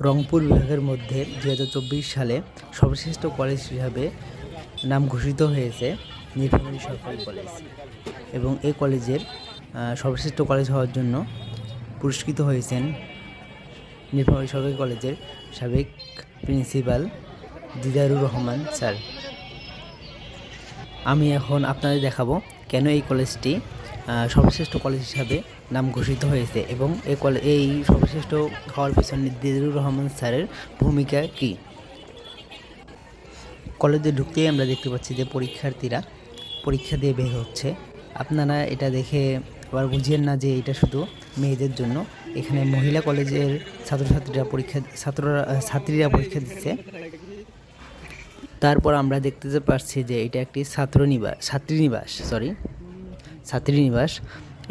রংপুর বিভাগের মধ্যে 2024 সালে সর্বশ্রেষ্ঠ কলেজ হিসাবে নাম ঘোষিত হয়েছে নীলফামারী সরকারি কলেজ এবং এই কলেজের সর্বশ্রেষ্ঠ কলেজ হওয়ার জন্য পুরস্কৃত হয়েছেন নীলফামারী সরকারি কলেজের সাবেক প্রিন্সিপাল দিদারুর রহমান স্যার। আমি এখন আপনাদের দেখাবো কেন এই কলেজটি সর্বশ্রেষ্ঠ কলেজ হিসাবে নাম ঘোষিত হয়েছে এবং এই সর্বশ্রেষ্ঠ হওয়ার পিছনে দিদারুর রহমান স্যারের ভূমিকা কী। কলেজে ঢুকতেই আমরা দেখতে পাচ্ছি যে পরীক্ষার্থীরা পরীক্ষা দিয়ে বের হচ্ছে। আপনারা এটা দেখে আবার বুঝিয়েন না যে এটা শুধু মেয়েদের জন্য। এখানে মহিলা কলেজের ছাত্রীরা পরীক্ষা দিচ্ছে। তারপর আমরা দেখতে পাচ্ছি যে এটা একটি ছাত্রীনিবাস।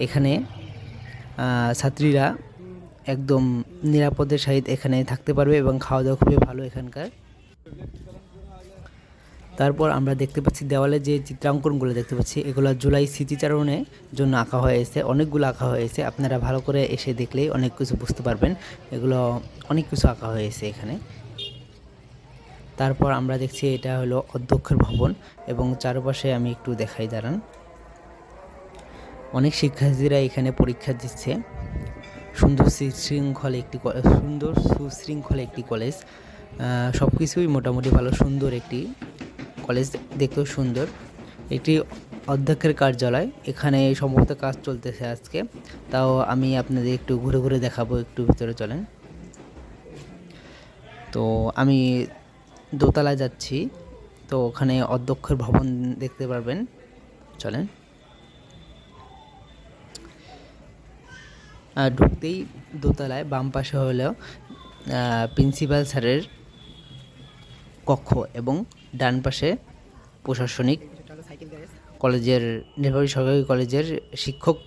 এখানে ছাত্রীরা একদম নিরাপদের সহিত এখানে থাকতে পারবে এবং খাওয়া দাওয়া খুবই ভালো এখানকার। তারপর আমরা দেখতে পাচ্ছি দেওয়ালে যে চিত্রাঙ্কনগুলো দেখতে পাচ্ছি এগুলো জুলাই স্মৃতিচারণের জন্য আঁকা হয়েছে, অনেকগুলো আঁকা হয়েছে। আপনারা ভালো করে এসে দেখলেই অনেক কিছু বুঝতে পারবেন, এগুলো অনেক কিছু আঁকা হয়েছে এখানে। তারপর আমরা দেখছি এটা হলো অধ্যক্ষের ভবন এবং চারপাশে আমি একটু দেখাই, দাঁড়ান। অনেক শিক্ষার্থীরা এখানে পরীক্ষা দিচ্ছে। সুন্দর সুশৃঙ্খল একটি কলেজ, সব কিছুই মোটামুটি ভালো, সুন্দর একটি কলেজ, দেখতেও সুন্দর। একটি অধ্যক্ষের কার্যালয়, এখানে সম্ভবত কাজ চলতেছে আজকে, তাও আমি আপনাদের একটু ঘুরে ঘুরে দেখাবো। একটু ভিতরে চলেন। তো আমি দোতলায় যাচ্ছি, তো ওখানে অধ্যক্ষের ভবন দেখতে পারবেন, চলেন। ঢুকতেই দোতলায় বাম পাশে হলো প্রিন্সিপাল স্যারের কক্ষ এবং ডান পাশে প্রশাসনিক কলেজের নীলফামারী সরকারি কলেজের শিক্ষক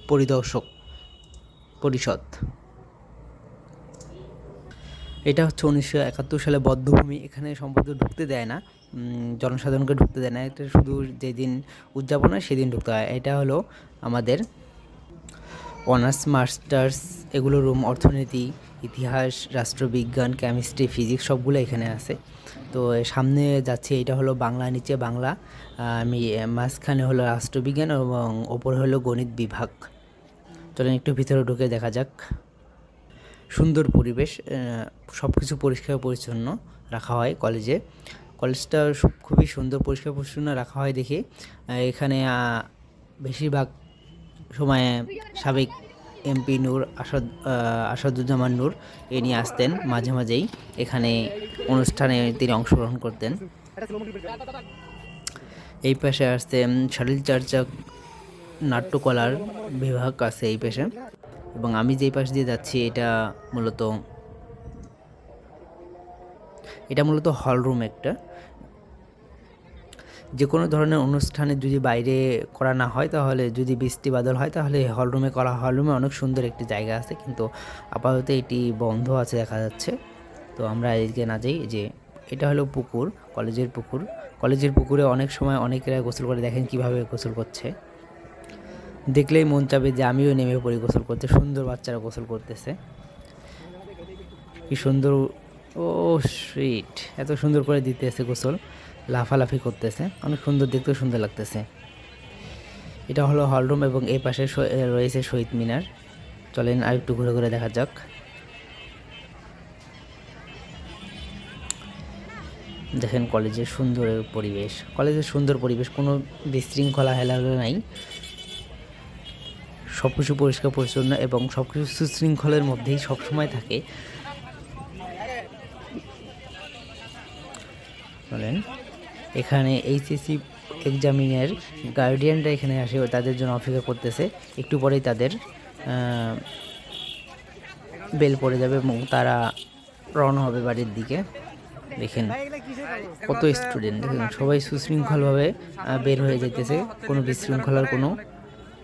পরিষদ। এটা হচ্ছে 1971 সালে বদ্ধভূমি। এখানে সম্ভবত ঢুকতে দেয় না, জনসাধারণকে ঢুকতে দেয় না। এটা শুধু যেদিন উদযাপন হয় সেদিন ঢুকতে হয়। এটা হলো আমাদের অনার্স মাস্টার্স এগুলো রুম, অর্থনীতি, ইতিহাস, রাষ্ট্রবিজ্ঞান, কেমিস্ট্রি, ফিজিক্স সবগুলো এখানে আছে। তো সামনে যাচ্ছে, এটা হলো বাংলা, নিচে বাংলা, মাঝখানে হলো রাষ্ট্রবিজ্ঞান এবং ওপরে হলো গণিত বিভাগ। চলেন একটু ভিতরে ঢুকে দেখা যাক। সুন্দর পরিবেশ, সব কিছু পরিষ্কার পরিচ্ছন্ন রাখা হয় কলেজে। কলেজটা খুবই সুন্দর পরিষ্কার পরিচ্ছন্ন রাখা হয় দেখে এখানে বেশিরভাগ সময়ে সাবেক এমপি আসাদুজ্জামান নূর নিয়ে আসতেন, মাঝে মাঝেই এখানে অনুষ্ঠানে তিনি অংশগ্রহণ করতেন। এই পাশে আসতেন শরীরচর্চা নাট্যকলার বিভাগ আছে এই পাশে। এবং আমি যেই পাশ দিয়ে যাচ্ছি এটা মূলত হল রুম একটা। যে কোনো ধরনের অনুষ্ঠানে যদি বাইরে করা না হয়, তাহলে যদি বৃষ্টি বাদল হয় তাহলে হলরুমে করা। হলরুমে অনেক সুন্দর একটি জায়গা আছে, কিন্তু আপাতত এটি বন্ধ আছে দেখা যাচ্ছে। তো আমরা এদিকে না যাই। যে এটা হলো পুকুর, কলেজের পুকুরে অনেক সময় অনেকেরা গোসল করে, দেখেন কিভাবে গোসল করছে, দেখলেই মন চাবে যে আমিও নেমে পড়ি গোসল করতে। সুন্দর বাচ্চারা গোসল করতেছে, কি সুন্দর, ও সুইট, এত সুন্দর করে দিতেছে গোসল, লাফালাফি করতেছে, অনেক সুন্দর, দেখতে সুন্দর লাগতেছে। এটা হলো হলরুম এবং এই পাশে রয়েছে শহীদ মিনার। চলেন আর একটু ঘুরে ঘুরে দেখা যাক। দেখেন কলেজের সুন্দর পরিবেশ, কোনো বিশৃঙ্খলা হেলাধুলা নাই, সব কিছু পরিষ্কার পরিচ্ছন্ন এবং সব কিছু সুশৃঙ্খলের মধ্যেই সবসময় থাকে। বলেন, এখানে এইচএসসি এক্সামিনের গার্ডিয়ানরা এখানে আসে, তাদের জন্য অপেক্ষা করতেছে। একটু পরেই তাদের বেল পড়ে যাবে এবং তারা রওনা হবে বাড়ির দিকে। দেখেন কত স্টুডেন্ট, দেখেন সবাই সুশৃঙ্খলভাবে বের হয়ে যেতেছে, কোনো বিশৃঙ্খলার কোনো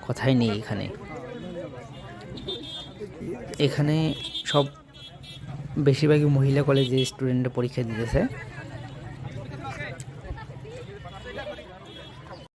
কথাই নেই এখানে সব বেশিরভাগই মহিলা কলেজে স্টুডেন্টরা পরীক্ষা দিতেছে।